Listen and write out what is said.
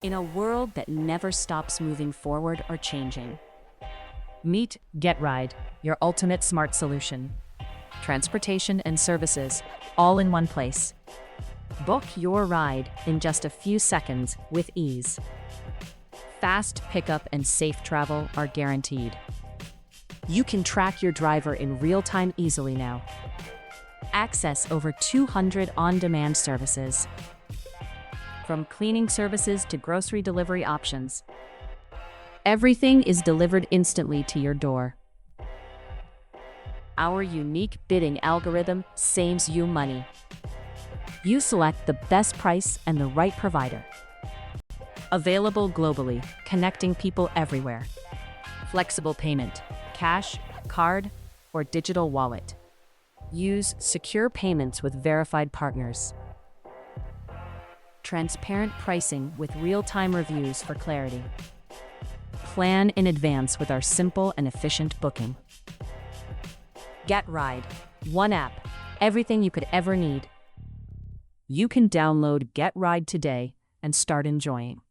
in a world that never stops moving forward or changing. Meet GetRide, your ultimate smart solution. Transportation and services, all in one place. Book your ride in just a few seconds with ease. Fast pickup and safe travel are guaranteed. You can track your driver in real time easily now. Access over 200 on-demand services. From cleaning services to grocery delivery options. Everything is delivered instantly to your door. Our unique bidding algorithm saves you money. You select the best price and the right provider. Available globally, connecting people everywhere. Flexible payment, cash, card, or digital wallet. Use secure payments with verified partners. Transparent pricing with real-time reviews for clarity. Plan in advance with our simple and efficient booking. GetRide, one app, everything you could ever need. You can download GetRide today and start enjoying.